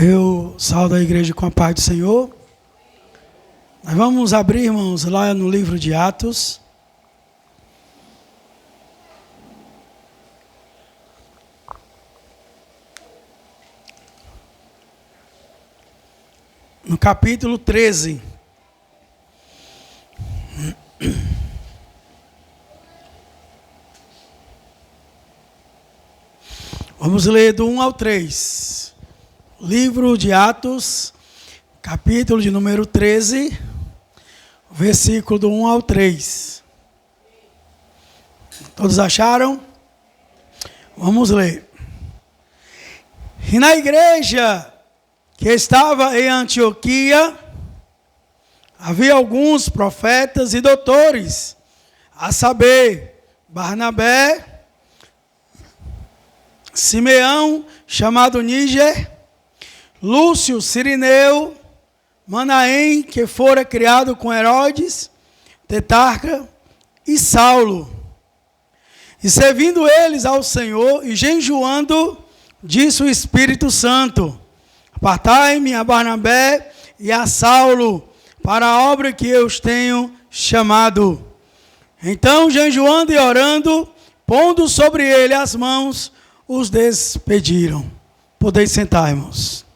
Eu saúdo a igreja com a paz do Senhor. Nós vamos abrir, irmãos, lá no livro de Atos. No capítulo 13. Vamos ler do 1 ao 3. Livro de Atos, capítulo de número 13, versículo do 1 ao 3. Todos acharam? Vamos ler. E na igreja que estava em Antioquia, havia alguns profetas e doutores, a saber, Barnabé, Simeão, chamado Níger, Lúcio, Cirineu, Manaém, que fora criado com Herodes, Tetrarca, e Saulo. E servindo eles ao Senhor e jejuando, disse o Espírito Santo: apartai-me a Barnabé e a Saulo para a obra que eu os tenho chamado. Então, jejuando e orando, pondo sobre ele as mãos, os despediram. Podeis sentar, irmãos.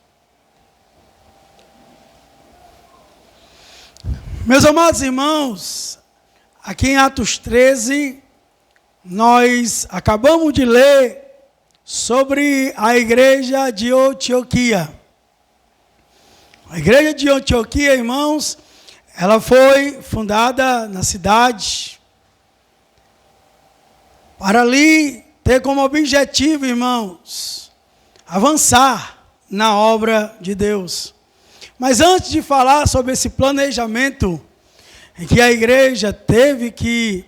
Meus amados irmãos, aqui em Atos 13, nós acabamos de ler sobre a igreja de Antioquia. A igreja de Antioquia, irmãos, ela foi fundada na cidade para ali ter como objetivo, irmãos, avançar na obra de Deus. Mas antes de falar sobre esse planejamento em que a igreja teve que,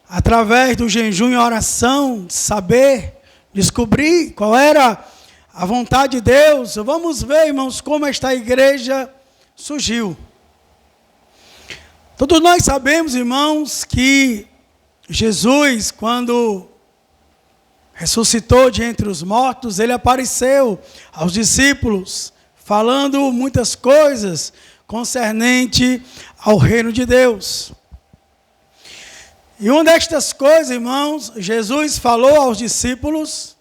através do jejum e oração, saber, descobrir qual era a vontade de Deus, vamos ver, irmãos, como esta igreja surgiu. Todos nós sabemos, irmãos, que Jesus, quando ressuscitou de entre os mortos, ele apareceu aos discípulos, falando muitas coisas concernente ao reino de Deus. E uma destas coisas, irmãos, Jesus falou aos discípulos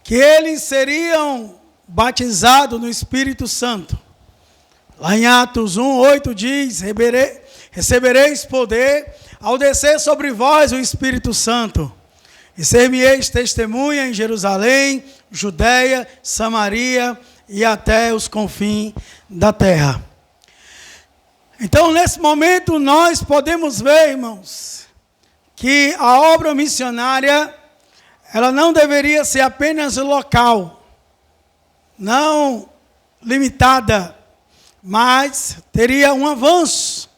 que eles seriam batizados no Espírito Santo. Lá em Atos 1:8 diz: recebereis poder ao descer sobre vós o Espírito Santo, e ser-me-eis testemunha em Jerusalém, Judeia, Samaria e até os confins da terra. Então, nesse momento, nós podemos ver, irmãos, que a obra missionária, ela não deveria ser apenas local, não limitada, mas teria um avanço.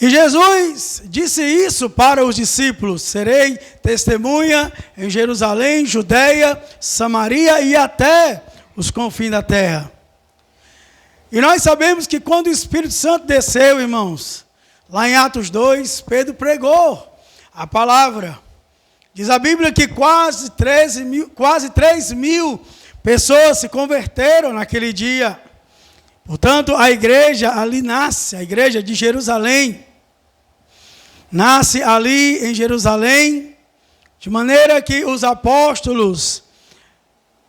E Jesus disse isso para os discípulos: serei testemunha em Jerusalém, Judeia, Samaria e até os confins da terra. E nós sabemos que quando o Espírito Santo desceu, irmãos, lá em Atos 2, Pedro pregou a palavra. Diz a Bíblia que quase 3 mil pessoas se converteram naquele dia. Portanto, a igreja ali nasce, a igreja de Jerusalém, nasce ali em Jerusalém, de maneira que os apóstolos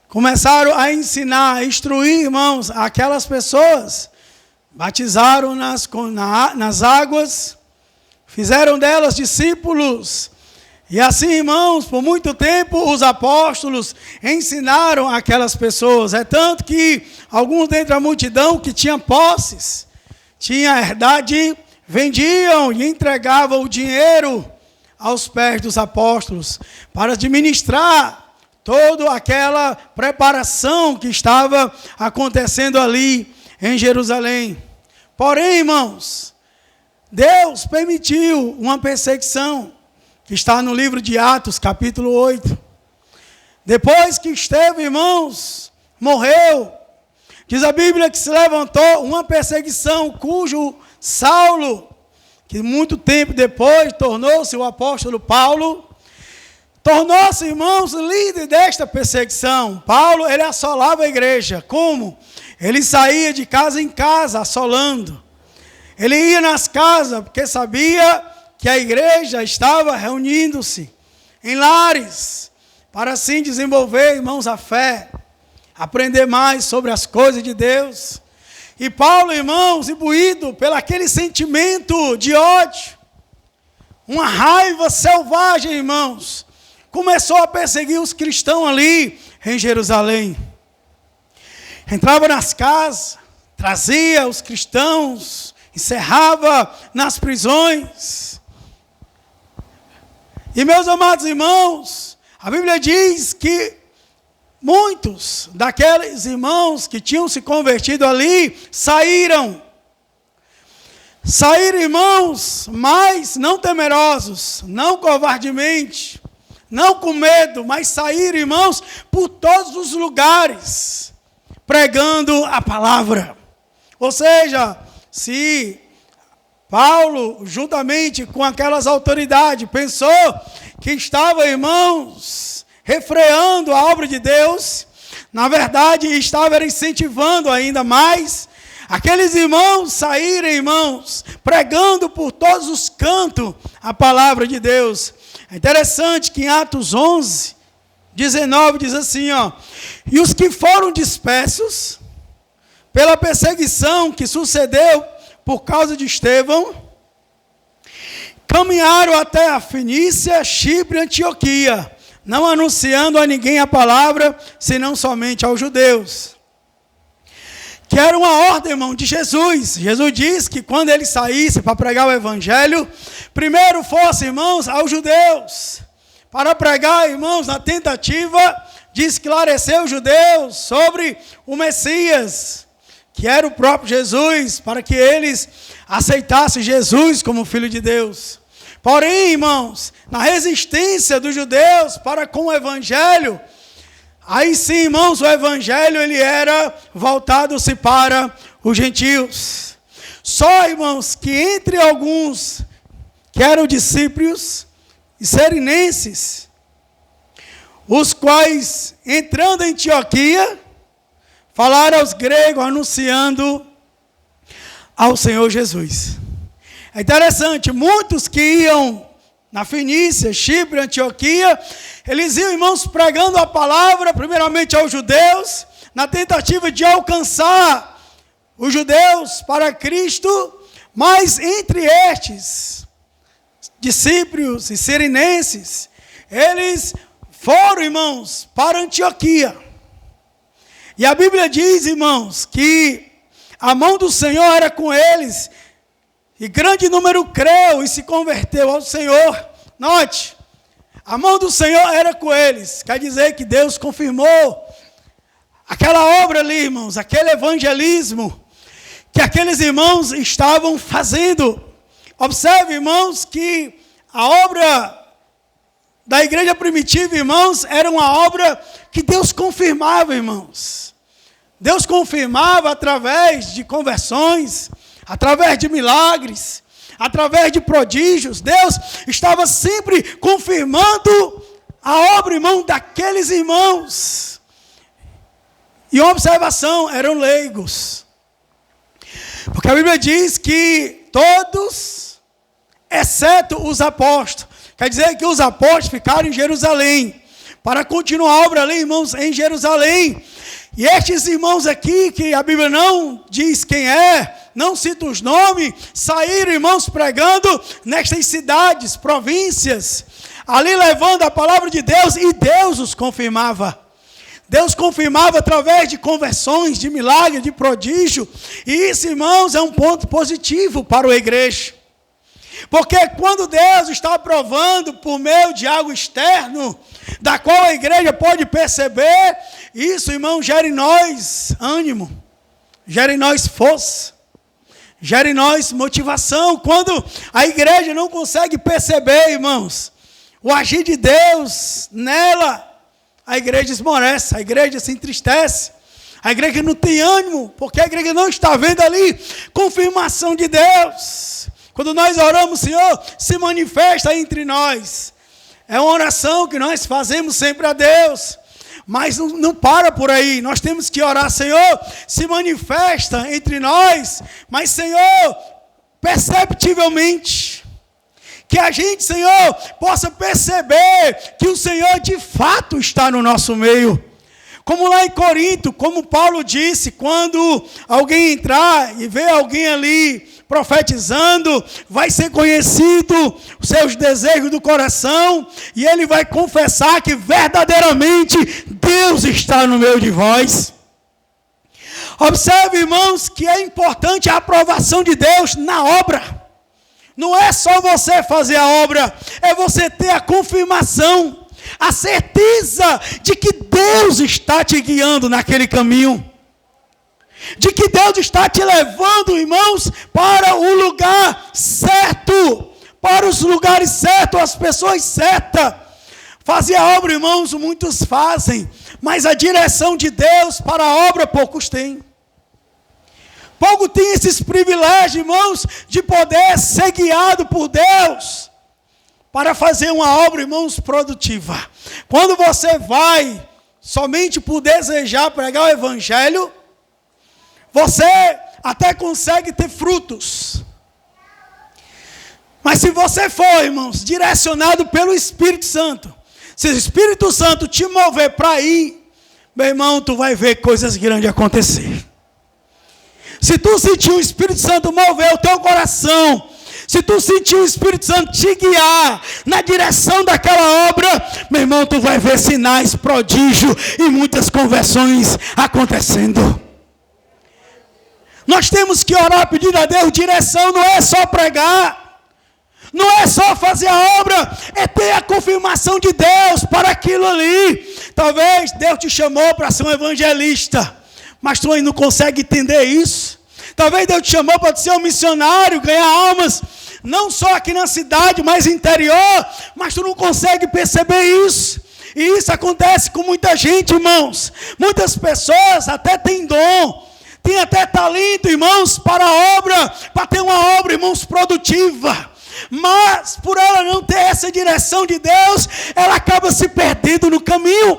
começaram a ensinar, a instruir, irmãos, aquelas pessoas, batizaram nas águas, fizeram delas discípulos, e assim, irmãos, por muito tempo os apóstolos ensinaram aquelas pessoas. É tanto que alguns dentre a multidão que tinham posses, tinham herdade, vendiam e entregavam o dinheiro aos pés dos apóstolos para administrar toda aquela preparação que estava acontecendo ali em Jerusalém. Porém, irmãos, Deus permitiu uma perseguição, que está no livro de Atos, capítulo 8. Depois que Estevão, irmãos, morreu, diz a Bíblia que se levantou uma perseguição, cujo Saulo, que muito tempo depois tornou-se o apóstolo Paulo, tornou-se, irmãos, líder desta perseguição. Paulo, ele assolava a igreja. Como? Ele saía de casa em casa, assolando. Ele ia nas casas, porque sabia que a igreja estava reunindo-se em lares, para assim desenvolver, irmãos, a fé, aprender mais sobre as coisas de Deus. E Paulo, irmãos, imbuído pelo aquele sentimento de ódio, uma raiva selvagem, irmãos, começou a perseguir os cristãos ali em Jerusalém. Entrava nas casas, trazia os cristãos, encerrava nas prisões. E meus amados irmãos, a Bíblia diz que muitos daqueles irmãos que tinham se convertido ali saíram. Saíram, irmãos, mas não temerosos, não covardemente, não com medo, mas saíram, irmãos, por todos os lugares, pregando a palavra. Ou seja, se Paulo, juntamente com aquelas autoridades, pensou que estava, irmãos, refreando a obra de Deus, na verdade estava incentivando ainda mais aqueles irmãos saírem, irmãos, pregando por todos os cantos a palavra de Deus. É interessante que em Atos 11, 19 diz assim, ó: e os que foram dispersos pela perseguição que sucedeu por causa de Estevão, caminharam até a Fenícia, Chipre e Antioquia, não anunciando a ninguém a palavra, senão somente aos judeus. Que era uma ordem, irmão, de Jesus. Jesus disse que quando ele saísse para pregar o evangelho, primeiro fosse, irmãos, aos judeus, para pregar, irmãos, na tentativa de esclarecer os judeus sobre o Messias, que era o próprio Jesus, para que eles aceitassem Jesus como Filho de Deus. Porém, irmãos, na resistência dos judeus para com o evangelho, aí sim, irmãos, o evangelho ele era voltado-se para os gentios. Só, irmãos, que entre alguns que eram discípulos e serenenses, os quais, entrando em Antioquia, falaram aos gregos, anunciando ao Senhor Jesus. É interessante, muitos que iam na Fenícia, Chipre, Antioquia, eles iam, irmãos, pregando a palavra, primeiramente aos judeus, na tentativa de alcançar os judeus para Cristo, mas entre estes discípulos e sirinenses, eles foram, irmãos, para Antioquia. E a Bíblia diz, irmãos, que a mão do Senhor era com eles, e grande número creu e se converteu ao Senhor. Note, a mão do Senhor era com eles. Quer dizer que Deus confirmou aquela obra ali, irmãos, aquele evangelismo que aqueles irmãos estavam fazendo. Observe, irmãos, que a obra da igreja primitiva, irmãos, era uma obra que Deus confirmava, irmãos. Deus confirmava através de conversões, através de milagres, através de prodígios. Deus estava sempre confirmando a obra, irmão, daqueles irmãos. E uma observação, eram leigos. Porque a Bíblia diz que todos, exceto os apóstolos. Quer dizer que os apóstolos ficaram em Jerusalém, para continuar a obra ali, irmãos, em Jerusalém. E estes irmãos aqui, que a Bíblia não diz quem é, não cita os nomes, saíram, irmãos, pregando nestas cidades, províncias, ali levando a palavra de Deus, e Deus os confirmava. Deus confirmava através de conversões, de milagres, de prodígio. E isso, irmãos, é um ponto positivo para a igreja. Porque quando Deus está provando por meio de algo externo, da qual a igreja pode perceber, isso, irmão, gera em nós ânimo, gera em nós força, gera em nós motivação. Quando a igreja não consegue perceber, irmãos, o agir de Deus nela, a igreja esmorece, a igreja se entristece, a igreja não tem ânimo, porque a igreja não está vendo ali confirmação de Deus. Quando nós oramos, Senhor, se manifesta entre nós. É uma oração que nós fazemos sempre a Deus. Mas não para por aí. Nós temos que orar, Senhor, se manifesta entre nós. Mas, Senhor, perceptivelmente. Que a gente, Senhor, possa perceber que o Senhor de fato está no nosso meio. Como lá em Corinto, como Paulo disse, quando alguém entrar e ver alguém ali profetizando, vai ser conhecido os seus desejos do coração, e ele vai confessar que verdadeiramente Deus está no meio de vós. Observe, irmãos, que é importante a aprovação de Deus na obra. Não é só você fazer a obra, é você ter a confirmação, a certeza de que Deus está te guiando naquele caminho. De que Deus está te levando, irmãos, para o lugar certo, para os lugares certos, as pessoas certas. Fazer a obra, irmãos, muitos fazem, mas a direção de Deus para a obra poucos têm. Pouco tem esses privilégios, irmãos, de poder ser guiado por Deus para fazer uma obra, irmãos, produtiva. Quando você vai somente por desejar pregar o Evangelho, você até consegue ter frutos. Mas se você for, irmãos, direcionado pelo Espírito Santo, se o Espírito Santo te mover para ir, meu irmão, tu vai ver coisas grandes acontecer. Se tu sentir o Espírito Santo mover o teu coração, se tu sentir o Espírito Santo te guiar na direção daquela obra, meu irmão, tu vai ver sinais, prodígio e muitas conversões acontecendo. Nós temos que orar pedindo a Deus direção, não é só pregar, não é só fazer a obra, é ter a confirmação de Deus para aquilo ali. Talvez Deus te chamou para ser um evangelista, mas tu ainda não consegue entender isso. Talvez Deus te chamou para ser um missionário, ganhar almas, não só aqui na cidade, mas interior, mas tu não consegue perceber isso. E isso acontece com muita gente, irmãos. Muitas pessoas até têm dom, tem até talento, irmãos, para a obra, para ter uma obra, irmãos, produtiva. Mas, por ela não ter essa direção de Deus, ela acaba se perdendo no caminho.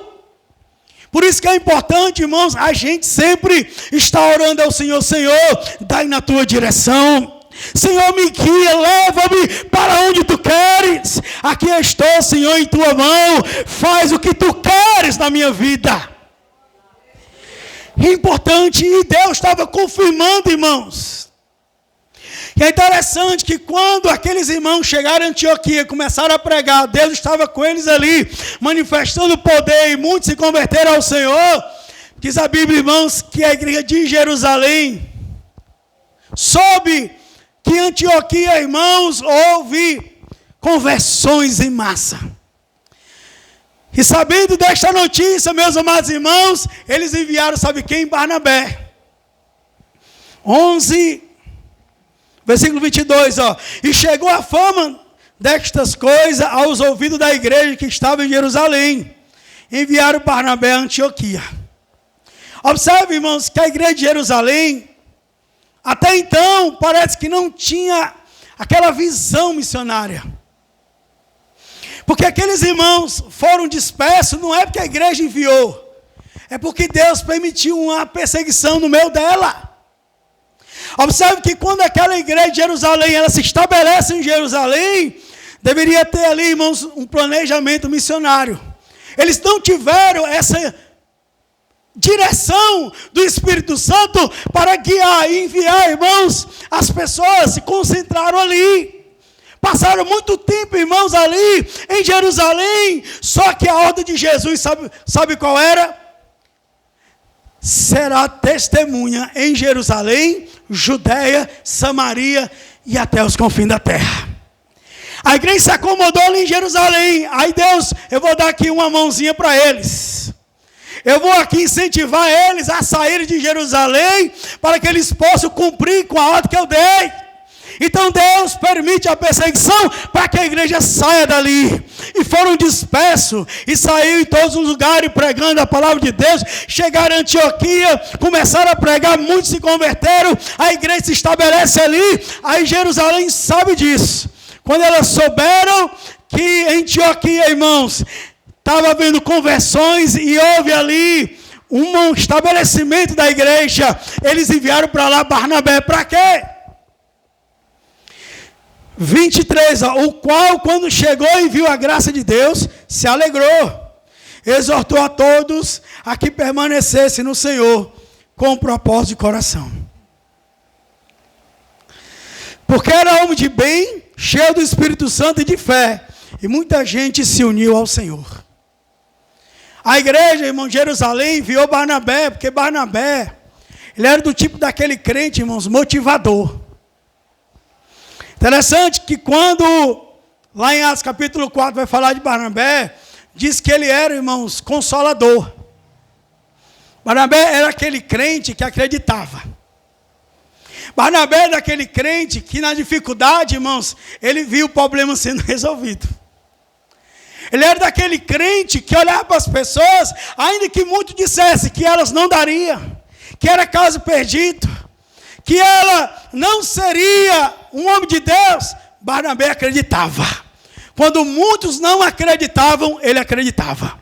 Por isso que é importante, irmãos, a gente sempre está orando ao Senhor. Senhor, dai na tua direção. Senhor, me guia, leva-me para onde tu queres. Aqui estou, Senhor, em tua mão. Faz o que tu queres na minha vida. É importante, e Deus estava confirmando, irmãos. E é interessante que quando aqueles irmãos chegaram em Antioquia, começaram a pregar, Deus estava com eles ali, manifestando o poder, e muitos se converteram ao Senhor. Diz a Bíblia, irmãos, que a igreja de Jerusalém soube que em Antioquia, irmãos, houve conversões em massa. E sabendo desta notícia, meus amados irmãos, eles enviaram, sabe quem? Barnabé. 11, versículo 22, ó. E chegou a fama destas coisas aos ouvidos da igreja que estava em Jerusalém. Enviaram Barnabé a Antioquia. Observe, irmãos, que a igreja de Jerusalém, até então, parece que não tinha aquela visão missionária. Porque aqueles irmãos foram dispersos, não é porque a igreja enviou, é porque Deus permitiu uma perseguição no meio dela. Observe que quando aquela igreja de Jerusalém, ela se estabelece em Jerusalém, deveria ter ali, irmãos, um planejamento missionário. Eles não tiveram essa direção do Espírito Santo para guiar e enviar, irmãos. As pessoas se concentraram ali. Passaram muito tempo, irmãos, ali em Jerusalém. Só que a ordem de Jesus, sabe qual era? Será testemunha em Jerusalém, Judeia, Samaria e até os confins da terra. A igreja se acomodou ali em Jerusalém. Aí Deus, eu vou dar aqui uma mãozinha para eles. Eu vou aqui incentivar eles a saírem de Jerusalém para que eles possam cumprir com a ordem que eu dei. Então Deus permite a perseguição para que a igreja saia dali. E foram dispersos e saíram em todos os lugares pregando a palavra de Deus. Chegaram em Antioquia, começaram a pregar, muitos se converteram. A igreja se estabelece ali. Aí Jerusalém sabe disso. Quando elas souberam que em Antioquia, irmãos, estava havendo conversões e houve ali um estabelecimento da igreja. Eles enviaram para lá Barnabé. Para quê? 23, o qual, quando chegou e viu a graça de Deus, se alegrou. Exortou a todos a que permanecessem no Senhor, com propósito de coração. Porque era homem de bem, cheio do Espírito Santo e de fé, e muita gente se uniu ao Senhor. A igreja, irmão, de Jerusalém, enviou Barnabé, porque Barnabé, ele era do tipo daquele crente, irmãos, motivador. Interessante que quando, lá em Atos capítulo 4, vai falar de Barnabé, diz que ele era, irmãos, consolador. Barnabé era aquele crente que acreditava. Barnabé era aquele crente que na dificuldade, irmãos, ele viu o problema sendo resolvido. Ele era daquele crente que olhava para as pessoas, ainda que muito dissesse que elas não dariam, que era caso perdido, que ela não seria um homem de Deus. Barnabé acreditava. Quando muitos não acreditavam, ele acreditava.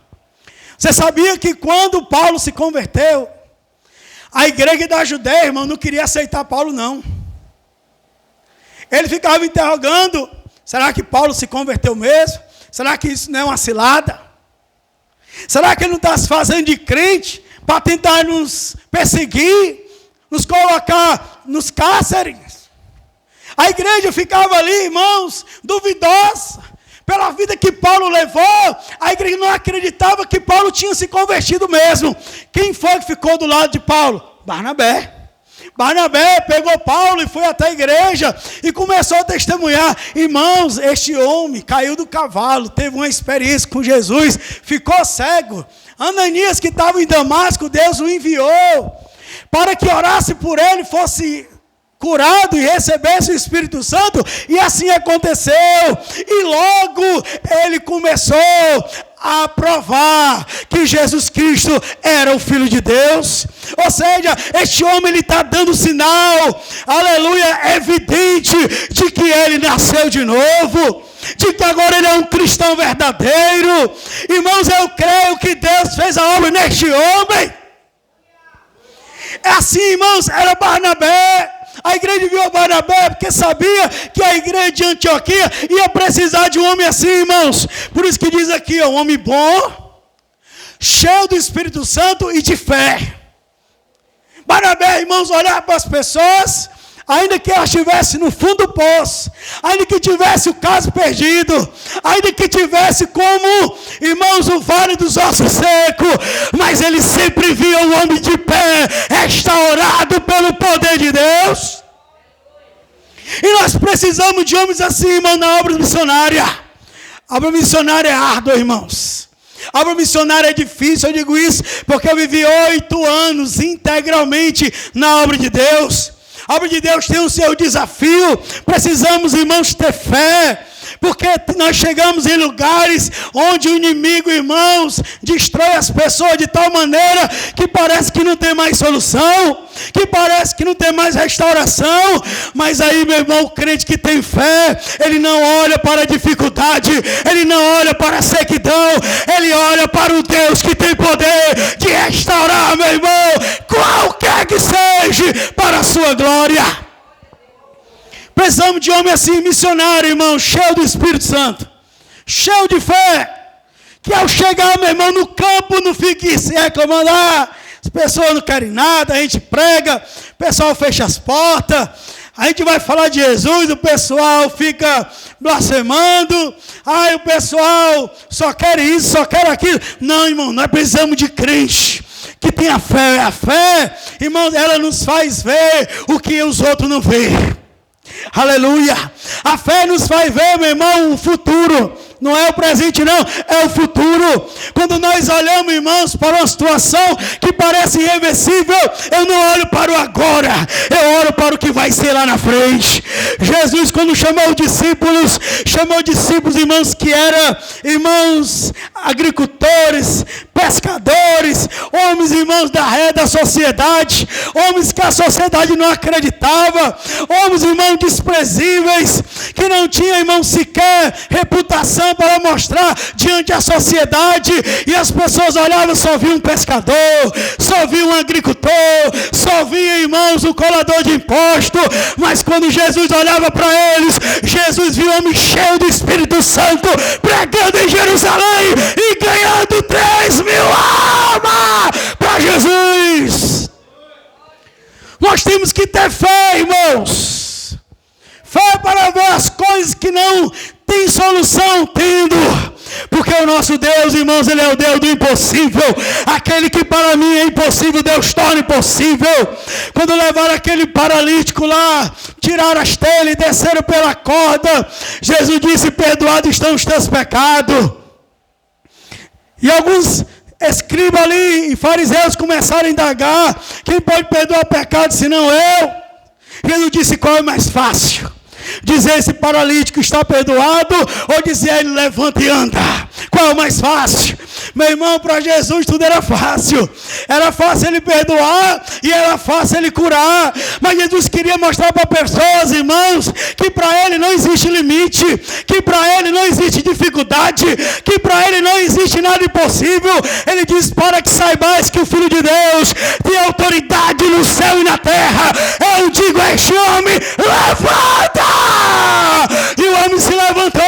Você sabia que quando Paulo se converteu, a igreja da Judeia, irmão, não queria aceitar Paulo, não. Ele ficava interrogando, será que Paulo se converteu mesmo? Será que isso não é uma cilada? Será que ele não está se fazendo de crente para tentar nos perseguir, nos colocar nos cárceres? A igreja ficava ali, irmãos, duvidosa. Pela vida que Paulo levou, a igreja não acreditava que Paulo tinha se convertido mesmo. Quem foi que ficou do lado de Paulo? Barnabé. Barnabé pegou Paulo e foi até a igreja e começou a testemunhar. Irmãos, este homem caiu do cavalo, teve uma experiência com Jesus, ficou cego. Ananias, que estava em Damasco, Deus o enviou para que orasse por ele, fosse curado e recebesse o Espírito Santo, e assim aconteceu. E logo ele começou a provar que Jesus Cristo era o Filho de Deus. Ou seja, este homem está dando sinal, aleluia, evidente de que ele nasceu de novo, de que agora ele é um cristão verdadeiro. Irmãos, eu creio que Deus fez a obra neste homem. É assim, irmãos, era Barnabé. A igreja viu Barnabé porque sabia que a igreja de Antioquia ia precisar de um homem assim, irmãos. Por isso que diz aqui, um homem bom, cheio do Espírito Santo e de fé. Barnabé, irmãos, olhar para as pessoas, ainda que elas estivessem no fundo do poço, ainda que tivesse o caso perdido, ainda que tivesse como, irmãos, o vale dos ossos secos, mas ele sempre via o homem de pé, restaurado pelo poder de Deus. E nós precisamos de homens assim, irmão, na obra missionária. A obra missionária é árdua, irmãos. A obra missionária é difícil, eu digo isso porque eu vivi 8 anos integralmente na obra de Deus. A obra de Deus tem o seu desafio. Precisamos, irmãos, ter fé. Porque nós chegamos em lugares onde o inimigo, irmãos, destrói as pessoas de tal maneira que parece que não tem mais solução, que parece que não tem mais restauração. Mas aí, meu irmão, o crente que tem fé, ele não olha para a dificuldade, ele não olha para a sequidão, ele olha para o Deus que tem poder de restaurar, meu irmão, qualquer que seja, para a sua glória. Precisamos de homem assim, missionário, irmão, cheio do Espírito Santo, cheio de fé, que ao chegar, meu irmão, no campo, não fique se reclamando, as pessoas não querem nada, a gente prega, o pessoal fecha as portas, a gente vai falar de Jesus, o pessoal fica blasfemando, o pessoal só quer isso, só quer aquilo. Não, irmão, nós precisamos de crente que tenha fé. A fé, irmão, ela nos faz ver o que os outros não veem. Aleluia. A fé nos faz ver, meu irmão, o futuro. Não é o presente não, é o futuro. Quando nós olhamos, irmãos, para uma situação que parece irreversível, eu não olho para o agora, eu olho para o que vai ser lá na frente. Jesus, quando chamou discípulos, irmãos, que eram, irmãos, agricultores, pescadores, homens, irmãos, da sociedade, homens que a sociedade não acreditava, homens, irmãos, desprezíveis, que não tinham, irmãos, sequer reputação exposição para mostrar diante da sociedade, e as pessoas olhavam, só viam um pescador, só viam um agricultor, só viam, irmãos, um colador de imposto. Mas quando Jesus olhava para eles, Jesus viu um homem cheio do Espírito Santo, pregando em Jerusalém e ganhando 3.000 almas para Jesus. Nós temos que ter fé, irmãos. Fé para ver as coisas que não tem solução, tendo. Porque o nosso Deus, irmãos, Ele é o Deus do impossível. Aquele que para mim é impossível, Deus torna impossível. Quando levaram aquele paralítico lá, tiraram as telhas e desceram pela corda, Jesus disse: perdoados estão os teus pecados. E alguns escribas ali e fariseus começaram a indagar: quem pode perdoar pecado senão eu? Jesus disse: qual é mais fácil? Dizer esse paralítico está perdoado, ou dizer ele levanta e anda? Qual é o mais fácil? Meu irmão, para Jesus tudo era fácil. Era fácil ele perdoar e era fácil ele curar. Mas Jesus queria mostrar para pessoas, irmãos, que para ele não existe limite, que para ele não existe dificuldade, que para ele não existe nada impossível. Ele diz: para que saibais que o Filho de Deus tem autoridade no céu e na terra, eu digo a este homem: levanta! E o homem se levantou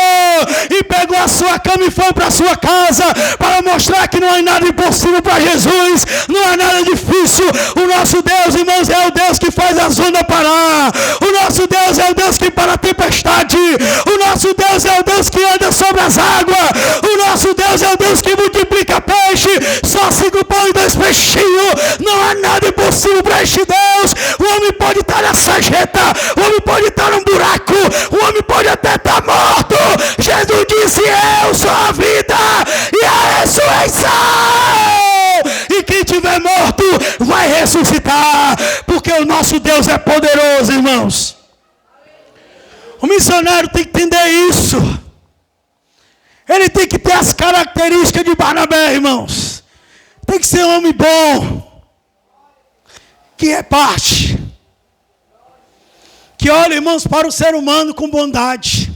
e pegou a sua cama e foi para a sua casa, para mostrar que não há nada impossível para Jesus, não há nada difícil. O nosso Deus, irmãos, é o Deus que faz as ondas parar. O nosso Deus é o Deus que para a tempestade. O nosso Deus é o Deus que anda sobre as águas. O nosso Deus é o Deus que multiplica peixe. Só 5 pão e 2 peixinhos. Não há nada impossível para este Deus. O homem pode estar na sarjeta, o homem pode estar num buraco, o homem pode até estar morto. Jesus disse: eu sou a vida e a ressurreição. E quem tiver morto vai ressuscitar, porque o nosso Deus é poderoso, irmãos. O missionário tem que entender isso. Ele tem que ter as características de Barnabé, irmãos. Tem que ser um homem bom, que reparte, que olha, irmãos, para o ser humano com bondade.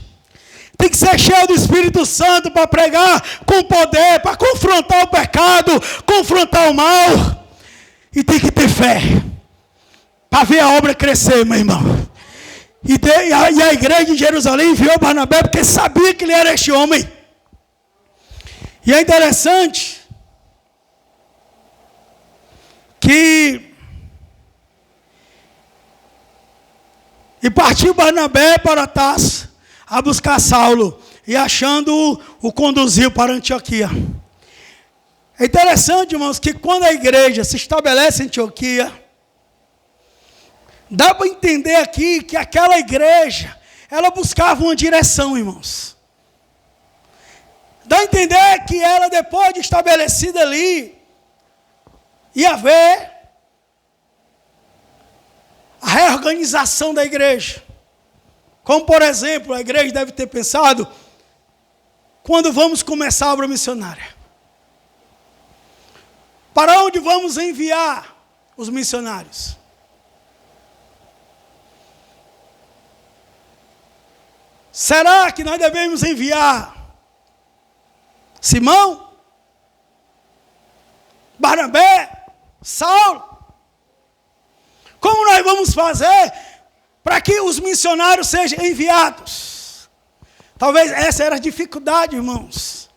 Tem que ser cheio do Espírito Santo para pregar com poder, para confrontar o pecado, confrontar o mal. E tem que ter fé para ver a obra crescer, meu irmão. E a igreja de Jerusalém enviou Barnabé porque sabia que ele era este homem. E é interessante que e partiu Barnabé para Tarso a buscar Saulo, e achando-o, o conduziu para Antioquia. É interessante, irmãos, que quando a igreja se estabelece em Antioquia, dá para entender aqui que aquela igreja, ela buscava uma direção, irmãos. Dá a entender que ela, depois de estabelecida ali, ia ver a reorganização da igreja. Como, por exemplo, a igreja deve ter pensado, quando vamos começar a obra missionária? Para onde vamos enviar os missionários? Será que nós devemos enviar Simão, Barnabé, Saulo? Como nós vamos fazer para que os missionários sejam enviados? Talvez essa era a dificuldade, irmãos,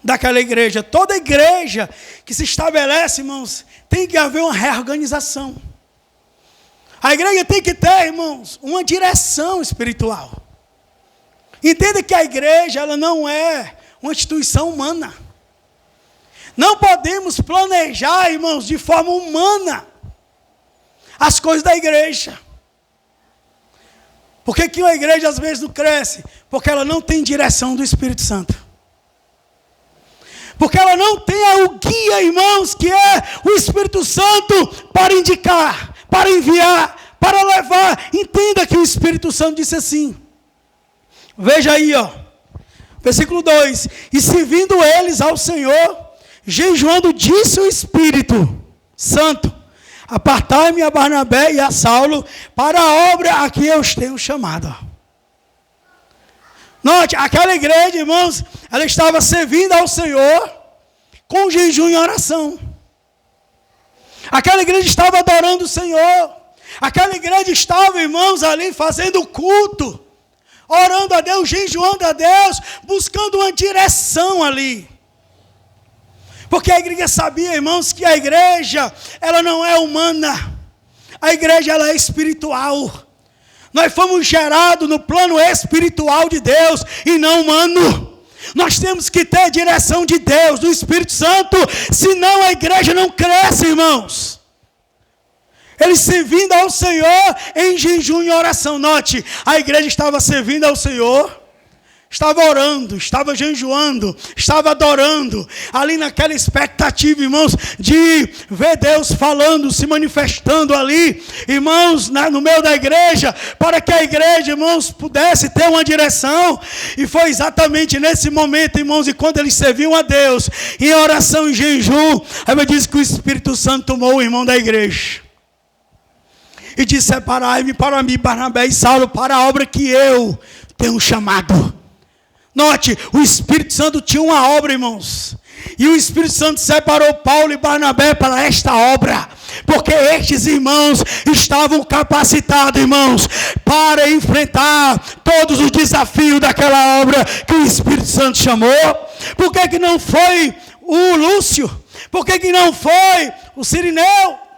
daquela igreja. Toda igreja que se estabelece, irmãos, tem que haver uma reorganização. A igreja tem que ter, irmãos, uma direção espiritual. Entenda que a igreja, ela não é uma instituição humana. Não podemos planejar, irmãos, de forma humana as coisas da igreja. Por que uma igreja às vezes não cresce? Porque ela não tem direção do Espírito Santo. Porque ela não tem o guia, irmãos, que é o Espírito Santo para indicar, para enviar, para levar. Entenda que o Espírito Santo disse assim. Veja aí, ó. Versículo 2. E servindo eles ao Senhor, jejuando, disse o Espírito Santo: apartai-me a Barnabé e a Saulo para a obra a que eu os tenho chamado. Note, aquela igreja, irmãos, ela estava servindo ao Senhor com jejum e oração. Aquela igreja estava adorando o Senhor. Aquela igreja estava, irmãos, ali fazendo culto, orando a Deus, jejuando a Deus, buscando uma direção ali. Porque a igreja sabia, irmãos, que a igreja, ela não é humana. A igreja, ela é espiritual. Nós fomos gerados no plano espiritual de Deus e não humano. Nós temos que ter a direção de Deus, do Espírito Santo, senão a igreja não cresce, irmãos. Eles servindo ao Senhor em jejum e oração. Note, a igreja estava servindo ao Senhor, estava orando, estava jejuando, estava adorando, ali naquela expectativa, irmãos, de ver Deus falando, se manifestando ali, irmãos, no meio da igreja, para que a igreja, irmãos, pudesse ter uma direção. E foi exatamente nesse momento, irmãos, e quando eles serviam a Deus, em oração e jejum, a Bíblia diz que o Espírito Santo tomou o irmão da igreja e disse: separai-me para mim, Barnabé e Saulo, para a obra que eu tenho chamado. Note, o Espírito Santo tinha uma obra, irmãos. E o Espírito Santo separou Paulo e Barnabé para esta obra. Porque estes irmãos estavam capacitados, irmãos, para enfrentar todos os desafios daquela obra que o Espírito Santo chamou. Por que não foi o Lúcio? Por que não foi o Cirineu?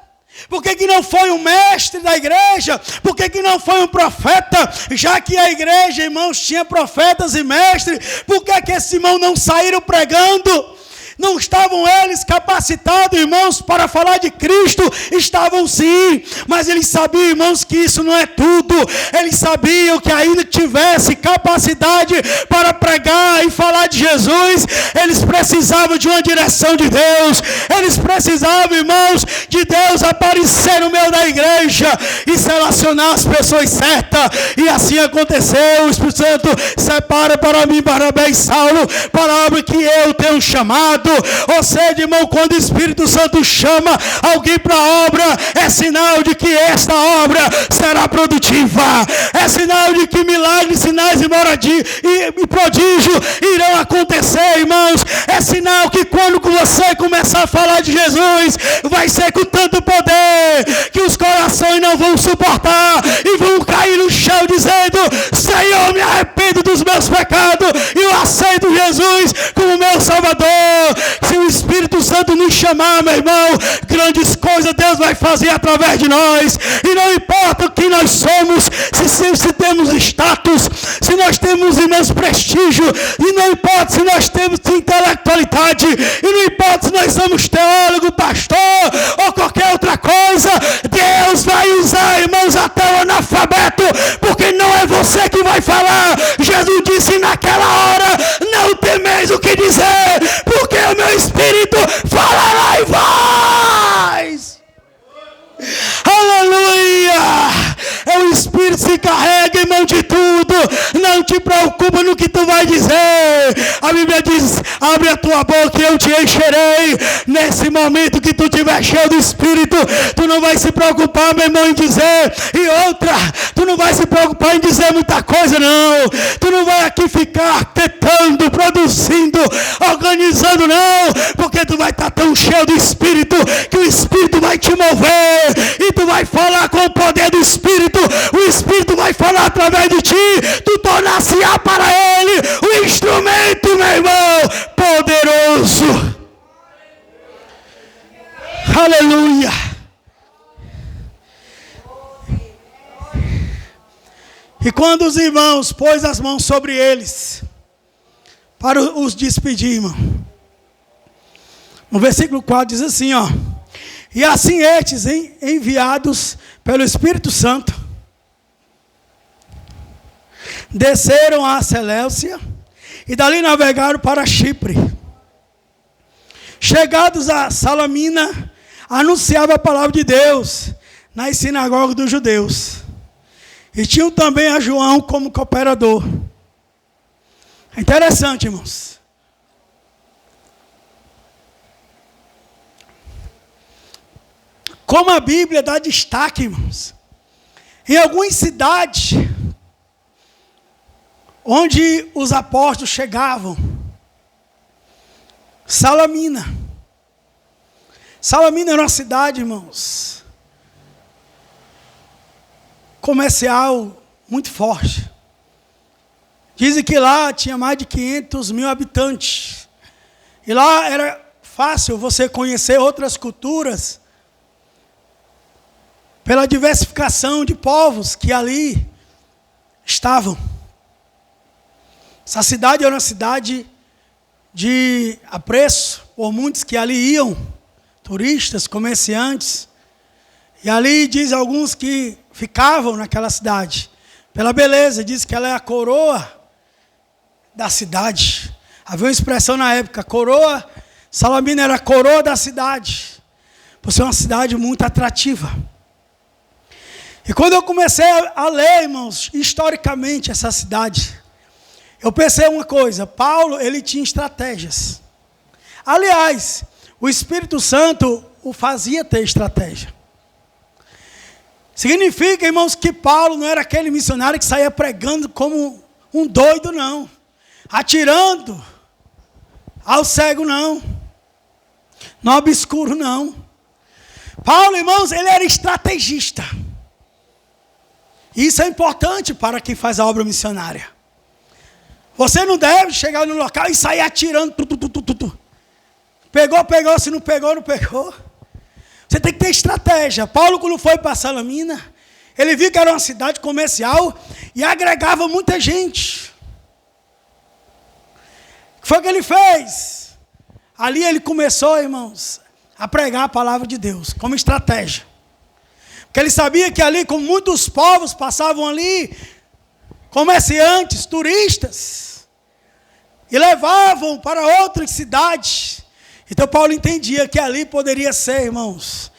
Por que não foi um mestre da igreja? Por que não foi um profeta? Já que a igreja, irmãos, tinha profetas e mestres, por que esses irmãos não saíram pregando? Não estavam eles capacitados, irmãos, para falar de Cristo? Estavam sim, mas eles sabiam, irmãos, que isso não é tudo. Eles sabiam que ainda tivesse capacidade para pregar e falar de Jesus, eles precisavam de uma direção de Deus. Eles precisavam, irmãos, de Deus aparecer no meio da igreja e selecionar as pessoas certas. E assim aconteceu. O Espírito Santo separa para mim, Barnabé e Saulo, para a obra que eu tenho chamado. Ou seja, irmão, quando o Espírito Santo chama alguém para a obra, é sinal de que esta obra será produtiva. É sinal de que milagres, sinais e prodígio irão acontecer, irmãos. É sinal que quando você começar a falar de Jesus, vai ser com tanto poder que os corações não vão suportar e vão cair no chão dizendo: Senhor, me arrependo dos meus pecados e eu aceito Jesus como meu Salvador. Se o Espírito Santo nos chamar, meu irmão, grandes coisas Deus vai fazer através de nós. E não importa o que nós somos, se temos status, se nós temos, irmãos, prestígio, e não importa se nós temos intelectualidade, e não importa se nós somos teólogo, pastor ou qualquer outra coisa, Deus vai usar, irmãos, até o analfabeto, porque não é você que vai falar. Jesus disse naquela hora: não temeis o que dizer, porque o meu Espírito falará em vós. Aleluia! É o Espírito se carrega, irmão, de tudo. Não te preocupa no que tu vai dizer. A Bíblia diz: abre a tua boca e eu te encherei. Nesse momento que tu estiver cheio do Espírito, tu não vai se preocupar, meu irmão, em dizer. E outra, tu não vai se preocupar em dizer muita coisa, não. Tu não vai aqui ficar tentando, produzindo, organizando, não. Porque tu vai estar tão cheio do Espírito que o Espírito vai te mover. E tu vai falar com o poder do Espírito. O Espírito vai falar através de ti. Tu tornar-se-á para Ele o instrumento, meu irmão, poderoso. Aleluia. E quando os irmãos pôs as mãos sobre eles para os despedir, irmão, no versículo 4 diz assim, ó: e assim estes, enviados pelo Espírito Santo, desceram a Seleucia e dali navegaram para Chipre. Chegados a Salamina, anunciava a palavra de Deus nas sinagogas dos judeus. E tinham também a João como cooperador. É interessante, irmãos. Como a Bíblia dá destaque, irmãos. Em algumas cidades, onde os apóstolos chegavam. Salamina. Salamina era uma cidade, irmãos, comercial muito forte. Dizem que lá tinha mais de 500 mil habitantes. E lá era fácil você conhecer outras culturas pela diversificação de povos que ali estavam. Essa cidade era uma cidade de apreço por muitos que ali iam, turistas, comerciantes. E ali diz alguns que ficavam naquela cidade pela beleza. Diz que ela é a coroa da cidade. Havia uma expressão na época, coroa. Salamina era a coroa da cidade, por ser uma cidade muito atrativa. E quando eu comecei a ler, irmãos, historicamente essa cidade, eu pensei uma coisa: Paulo, ele tinha estratégias. Aliás, o Espírito Santo o fazia ter estratégia. Significa, irmãos, que Paulo não era aquele missionário que saía pregando como um doido, não. Atirando ao cego, não. No obscuro, não. Paulo, irmãos, ele era estrategista. Isso é importante para quem faz a obra missionária. Você não deve chegar no local e sair atirando. Pegou, pegou, se não pegou, não pegou. Você tem que ter estratégia. Paulo, quando foi para Salamina, ele viu que era uma cidade comercial e agregava muita gente. O que foi que ele fez? Ali ele começou, irmãos, a pregar a palavra de Deus, como estratégia. Porque ele sabia que ali, como muitos povos passavam ali, comerciantes, turistas, e levavam para outras cidades. Então Paulo entendia que ali poderia ser, irmãos,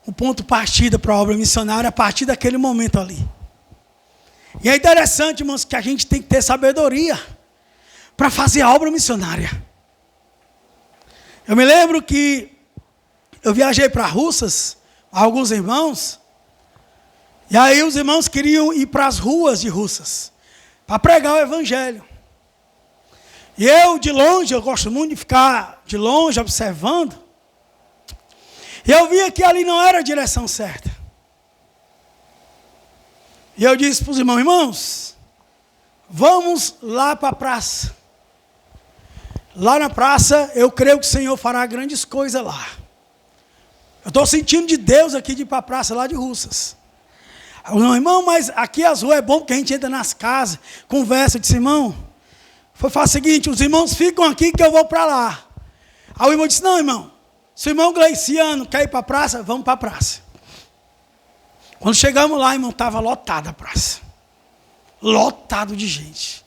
um ponto de partida para a obra missionária a partir daquele momento ali. E é interessante, irmãos, que a gente tem que ter sabedoria para fazer a obra missionária. Eu me lembro que eu viajei para Russas, alguns irmãos, e aí os irmãos queriam ir para as ruas de Russas, para pregar o evangelho. E eu, de longe, eu gosto muito de ficar de longe, observando, e eu via que ali não era a direção certa. E eu disse para os irmãos, vamos lá para a praça. Lá na praça, eu creio que o Senhor fará grandes coisas lá. Eu estou sentindo de Deus aqui de ir para a praça lá de Russas. Não, irmão, mas aqui as ruas é bom porque a gente entra nas casas, conversa. Eu disse, irmão, faz o seguinte, os irmãos ficam aqui que eu vou para lá. Aí o irmão disse, não, irmão, se o irmão Gleiciano quer ir para a praça, vamos para a praça. Quando chegamos lá, irmão, estava lotada a praça. Lotado de gente.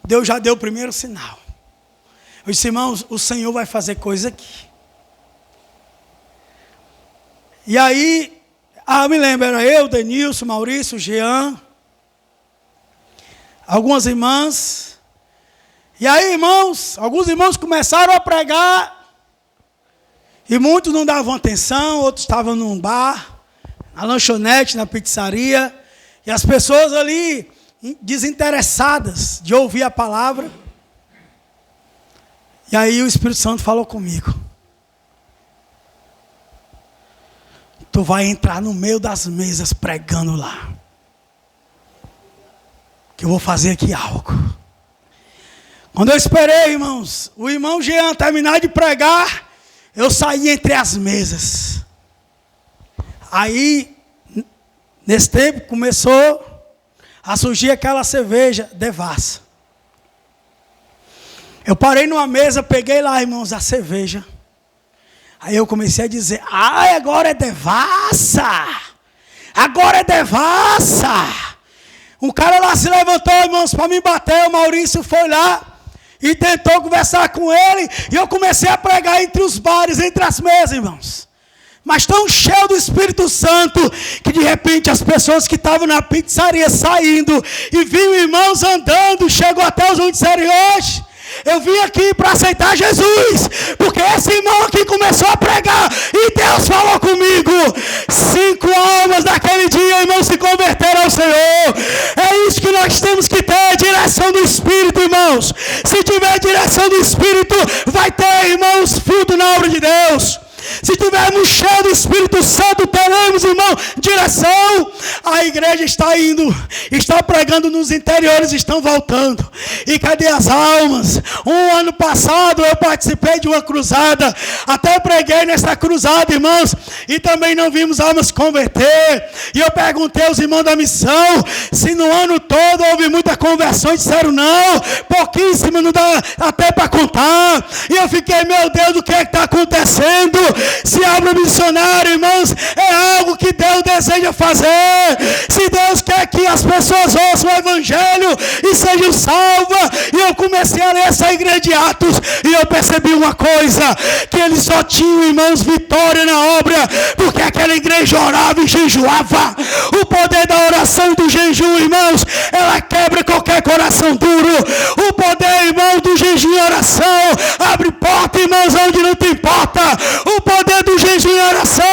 Deus já deu o primeiro sinal. Eu disse, irmãos, o Senhor vai fazer coisa aqui. E aí, eu me lembro, era eu, Denilson, Maurício, Jean, algumas irmãs. E aí, irmãos, alguns irmãos começaram a pregar, e muitos não davam atenção, outros estavam num bar, na lanchonete, na pizzaria, e as pessoas ali, desinteressadas de ouvir a palavra. E aí o Espírito Santo falou comigo. Tu vai entrar no meio das mesas pregando lá. Que eu vou fazer aqui algo. Quando eu esperei, irmãos, o irmão Jean terminar de pregar, eu saí entre as mesas. Aí, nesse tempo, começou a surgir aquela cerveja Devassa. Eu parei numa mesa, peguei lá, irmãos, a cerveja. Aí eu comecei a dizer, agora é Devassa. Agora é Devassa. Um cara lá se levantou, irmãos, para me bater. O Maurício foi lá e tentou conversar com ele. E eu comecei a pregar entre os bares, entre as mesas, irmãos. Mas tão cheio do Espírito Santo, que de repente as pessoas que estavam na pizzaria saindo, e viam irmãos andando, chegou até os onde disseram, hoje eu vim aqui para aceitar Jesus, porque esse irmão aqui começou a pregar, e Deus falou comigo. 5 almas naquele dia, irmão, se converteram ao Senhor. É isso que nós temos que ter, direção direção do Espírito, irmãos, se tiver direção do Espírito, vai ter, irmãos, fruto na obra de Deus. Se tivermos cheio do Espírito Santo, teremos, irmão, direção. A igreja está indo, está pregando nos interiores, estão voltando. E cadê as almas? Um ano passado eu participei de uma cruzada, até preguei nessa cruzada, irmãos, e também não vimos almas converter. E eu perguntei aos irmãos da missão se no ano todo houve muita conversão, e disseram não, pouquíssimo, não dá até para contar. E eu fiquei, meu Deus, o que é que está acontecendo? Se a obra missionária, irmãos, é algo que Deus deseja fazer. Se Deus quer que as pessoas ouçam o Evangelho e sejam salvas. E eu comecei a ler essa igreja de Atos e eu percebi uma coisa, que eles só tinham, irmãos, vitória na obra, porque aquela igreja orava e jejuava. O poder da oração e do jejum, irmãos, ela quebra qualquer coração duro. O poder, irmãos, do jejum e oração abre porta, irmãos, onde não tem porta. O poder do jejum e oração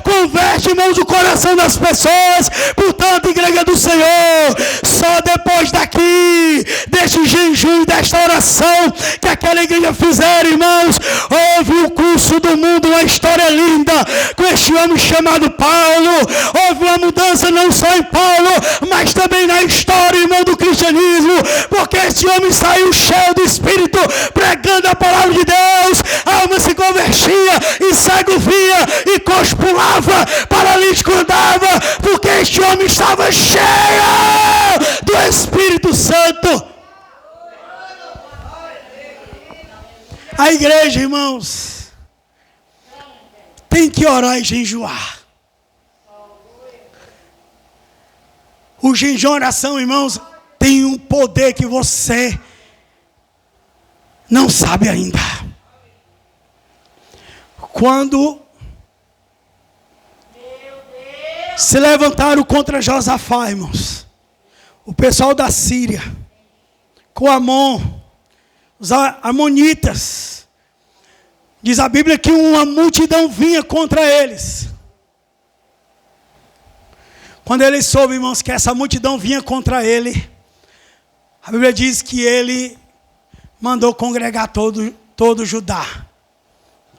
converte, irmãos, o coração das pessoas. Portanto, igreja do Senhor, só depois daqui, deste jejum e desta oração que aquela igreja fizer, irmãos, houve o curso do mundo, uma história linda com este homem chamado Paulo. Houve uma mudança não só em Paulo, mas também na história, irmão, do cristianismo, porque este homem saiu cheio do Espírito, pregando a palavra de Deus. A alma se convertia, e cego via, e coxo pulava, paralítico andava, porque este homem estava cheio do Espírito Santo. A igreja, irmãos, tem que orar e jejuar. O jejum e oração, irmãos, tem um poder que você não sabe ainda. Quando se levantaram contra Josafá, irmãos, o pessoal da Síria, com Amon, os amonitas, diz a Bíblia que uma multidão vinha contra eles. Quando ele soube, irmãos, que essa multidão vinha contra ele, a Bíblia diz que ele mandou congregar todo Judá,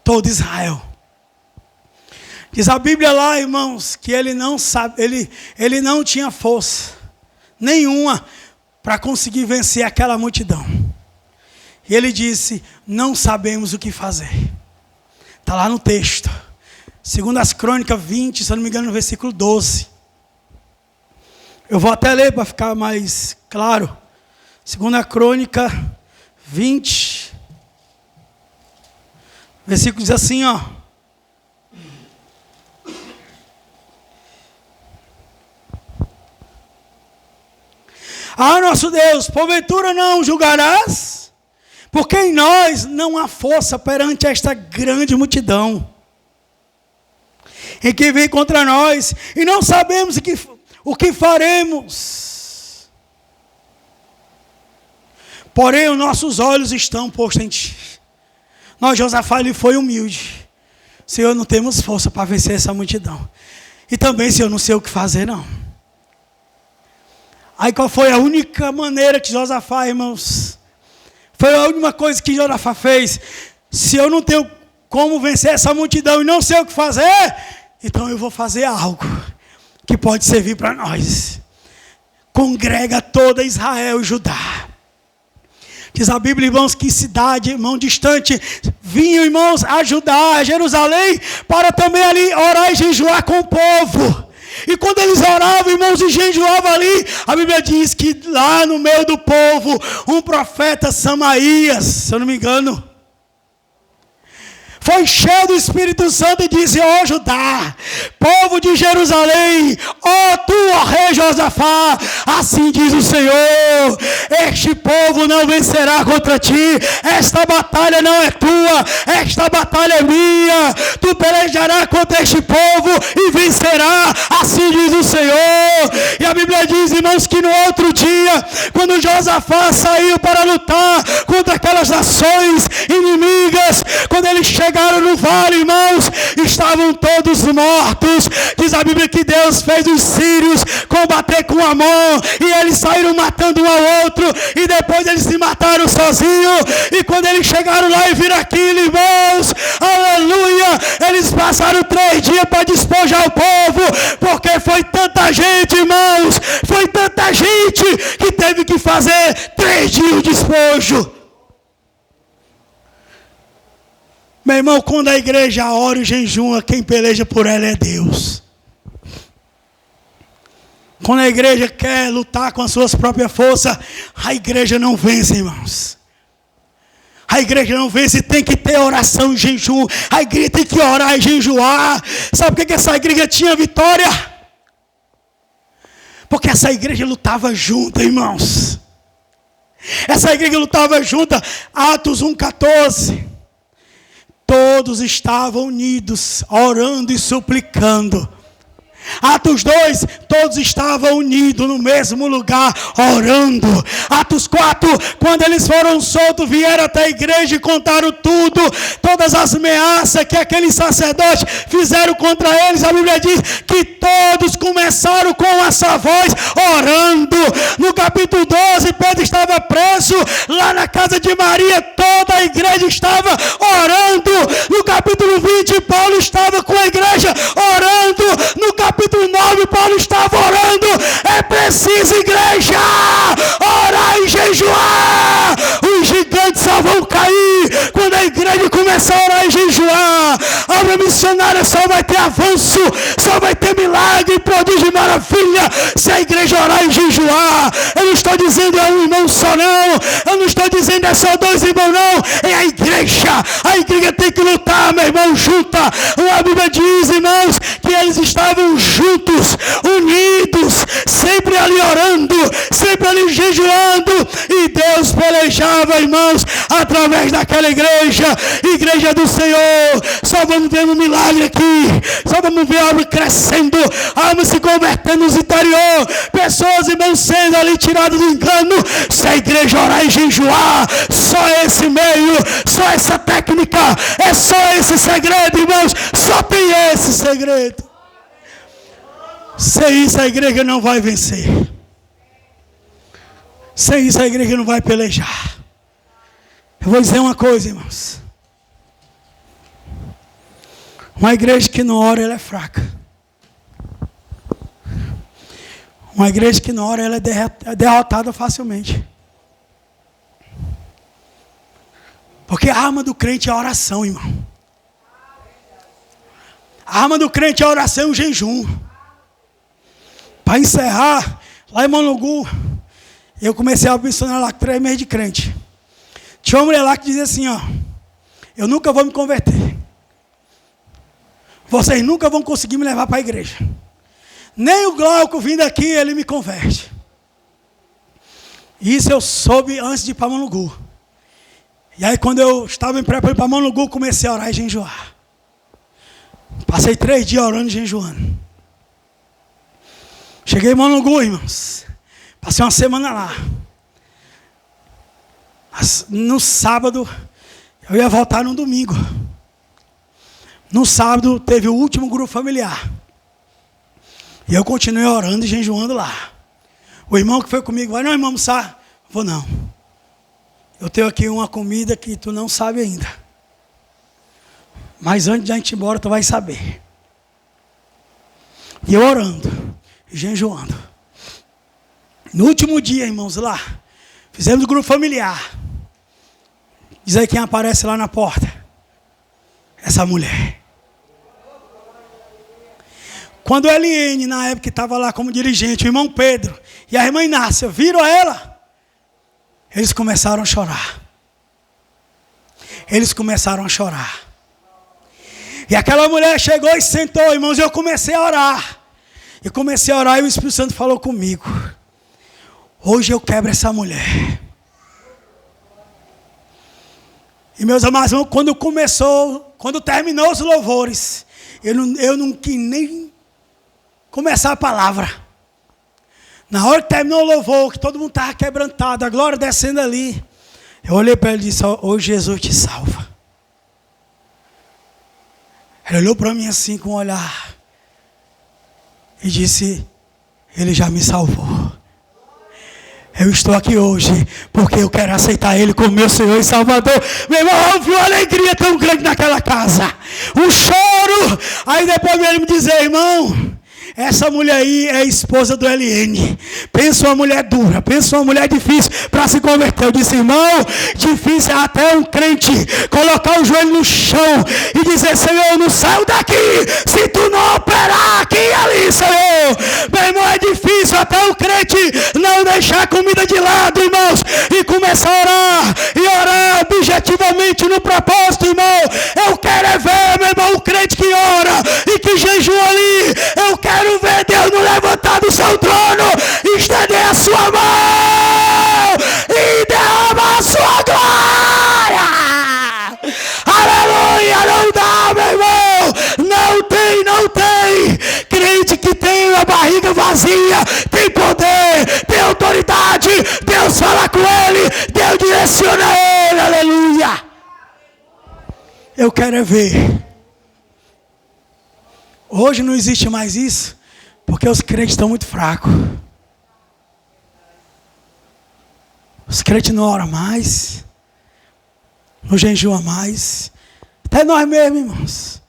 todo Israel. Diz a Bíblia lá, irmãos, que ele não tinha força nenhuma para conseguir vencer aquela multidão. E ele disse, não sabemos o que fazer. Está lá no texto. Segundo as Crônicas 20, se eu não me engano, no versículo 12. Eu vou até ler para ficar mais claro. Segunda Crônica 20, versículo diz assim, ó. Ah, nosso Deus, porventura não julgarás? Porque em nós não há força perante esta grande multidão, em que vem contra nós, e não sabemos o que faremos. Porém, os nossos olhos estão postos em ti. Nós, Josafá, ele foi humilde. Senhor, não temos força para vencer essa multidão. E também, Senhor, não sei o que fazer, não. Aí qual foi a única maneira que Josafá, irmãos, foi a última coisa que Josafá fez? Se eu não tenho como vencer essa multidão e não sei o que fazer, então eu vou fazer algo que pode servir para nós. Congrega toda Israel e Judá. Diz a Bíblia, irmãos, que cidade, irmão, distante, vinham, irmãos, ajudar a Jerusalém, para também ali orar e jejuar com o povo. E quando eles oravam, irmãos, e jejuavam ali, a Bíblia diz que lá no meio do povo, um profeta Samaías, se eu não me engano, foi cheio do Espírito Santo e disse, ó Judá, povo de Jerusalém, ó tu, ó rei Josafá, assim diz o Senhor, este povo não vencerá contra ti, esta batalha não é tua, esta batalha é minha, tu pelejarás contra este povo e vencerá, assim diz o Senhor. E a Bíblia diz, irmãos, que no outro dia, quando Josafá saiu para lutar contra aquelas nações inimigas, quando eles chegaram no vale, irmãos, estavam todos mortos. sírios. Diz a Bíblia que Deus fez os sírios combater com Amon, e eles saíram matando um ao outro, e depois eles se mataram sozinhos. E quando eles chegaram lá e viram aquilo, irmãos, aleluia, eles passaram 3 dias para despojar o povo, porque foi tanta gente, irmãos, foi tanta gente que teve que fazer 3 dias de despojo. Meu irmão, quando a igreja ora e jejua, quem peleja por ela é Deus. Quando a igreja quer lutar com as suas próprias forças, a igreja não vence, irmãos. A igreja não vence, tem que ter oração e jejum. A igreja tem que orar e jejuar. Sabe por que essa igreja tinha vitória? Porque essa igreja lutava junto, irmãos. Essa igreja lutava junta. Atos 1,14. Todos estavam unidos, orando e suplicando. Atos 2, todos estavam unidos no mesmo lugar, orando. Atos 4, quando eles foram soltos, vieram até a igreja e contaram tudo, todas as ameaças que aqueles sacerdotes fizeram contra eles. A Bíblia diz que todos começaram com essa voz, orando. No capítulo 12, Pedro estava preso, lá na casa de Maria, toda a igreja estava orando. No capítulo 20, Paulo estava com a igreja orando. No capítulo 9, Paulo estava orando. É preciso, igreja, orar e jejuar. Os gigantes só vão cair quando a igreja começar a orar e jejuar. A obra missionária só vai ter avanço, só vai ter milagre, prodígio e maravilha se a igreja orar e jejuar. Eu não estou dizendo é um irmão só, não. Eu não estou dizendo é só 2 irmãos, não. É a igreja. A igreja tem que lutar, meu irmão, junta. A Bíblia diz, irmãos, que eles estavam juntos, unidos, sempre ali orando, sempre ali jejuando, e Deus pelejava, irmãos, através daquela igreja do Senhor. Só vamos ver um milagre aqui, só vamos ver a obra crescendo, almas se convertendo no interior, pessoas, irmãos, sendo ali tiradas do engano. Se a igreja orar e jejuar, só esse meio, só essa técnica, é só esse segredo, irmãos, só tem esse segredo. Sem isso a igreja não vai vencer. Sem isso a igreja não vai pelejar. Eu vou dizer uma coisa, irmãos. Uma igreja que não ora, ela é fraca. Uma igreja que não ora, ela é derrotada facilmente. Porque a arma do crente é a oração, irmão. A arma do crente é a oração e o jejum. Para encerrar, lá em Monogu, eu comecei a missionar lá com 3 meses de crente. Tinha uma mulher lá que dizia assim, ó: eu nunca vou me converter. Vocês nunca vão conseguir me levar para a igreja. Nem o Glauco vindo aqui, ele me converte. Isso eu soube antes de ir para Monogu. E aí quando eu estava em pré para ir para Monogu, comecei a orar e jejuar. Passei 3 dias orando e jejuando. Cheguei em Monogu, irmãos. Passei uma semana lá. No sábado, eu ia voltar no domingo. No sábado, teve o último grupo familiar. E eu continuei orando e jejuando lá. O irmão que foi comigo, vai, não, irmão, almoçar? Vou não. Eu tenho aqui uma comida que tu não sabe ainda. Mas antes de a gente ir embora, tu vai saber. E eu orando. Jejuando. No último dia, irmãos, lá, fizemos o grupo familiar. Diz aí quem aparece lá na porta. Essa mulher. Quando a Eliane, na época que estava lá como dirigente, o irmão Pedro e a irmã Inácia viram ela, eles começaram a chorar. Eles começaram a chorar. E aquela mulher chegou e sentou, irmãos, e eu comecei a orar. Eu comecei a orar e o Espírito Santo falou comigo: hoje eu quebro essa mulher. E meus amados, quando terminou os louvores, eu não quis nem começar a palavra. Na hora que terminou o louvor, que todo mundo estava quebrantado, a glória descendo ali, eu olhei para ele e disse: hoje Jesus te salva. Ele olhou para mim assim com um olhar e disse: Ele já me salvou. Eu estou aqui hoje porque eu quero aceitar Ele como meu Senhor e Salvador. Meu irmão, houve uma alegria tão grande naquela casa. Um choro. Aí depois veio me dizer: irmão, essa mulher aí é a esposa do LN. Pensa uma mulher dura, pensa uma mulher difícil para se converter. Eu disse: irmão, difícil é até um crente colocar o joelho no chão e dizer: Senhor, eu não saio daqui se tu não operar aqui e ali, Senhor. Meu irmão, é difícil até o crente não deixar a comida de lado, irmãos, e começar a orar, e orar objetivamente no propósito, irmão. Eu quero é ver, meu irmão, o crente que ora e que jejua ali. Eu quero ver Deus no levantar do seu trono, estender a sua mão e derramar a sua glória. Aleluia, não dá, meu irmão. Não tem. Crente que tem a barriga vazia, tem poder, tem autoridade. Deus fala com ele, Deus direciona ele, aleluia. Eu quero é ver. Hoje não existe mais isso, porque os crentes estão muito fracos. Os crentes não oram mais, não jejuam mais. Até nós mesmos, irmãos,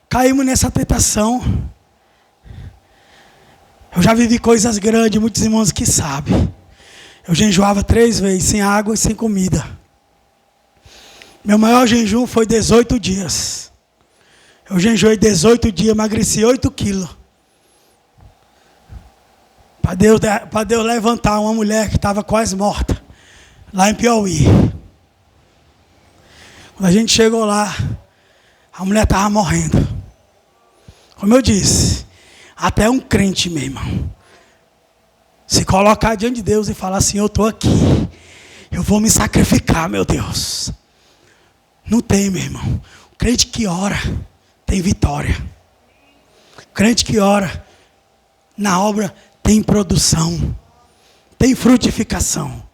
caímos nessa tentação. Eu já vivi coisas grandes, muitos irmãos que sabem. Eu jejuava 3 vezes, sem água e sem comida. Meu maior jejum foi 18 dias. Eu jejuei 18 dias, emagreci 8 quilos. Para Deus levantar uma mulher que estava quase morta, lá em Piauí. Quando a gente chegou lá, a mulher estava morrendo. Como eu disse, até um crente, meu irmão, se colocar diante de Deus e falar assim: eu estou aqui, eu vou me sacrificar, meu Deus. Não tem, meu irmão. O crente que ora tem vitória. O crente que ora na obra tem produção, tem frutificação.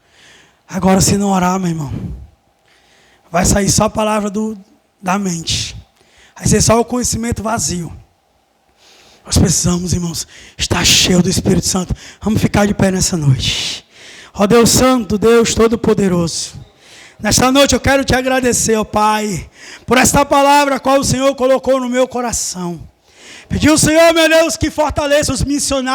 Agora, se não orar, meu irmão, vai sair só a palavra da mente. Vai ser só o conhecimento vazio. Nós precisamos, irmãos, estar cheio do Espírito Santo. Vamos ficar de pé nessa noite. Ó Deus Santo, Deus Todo-Poderoso, nesta noite eu quero te agradecer, ó Pai, por esta palavra a qual o Senhor colocou no meu coração. Pedi ao Senhor, meu Deus, que fortaleça os missionários.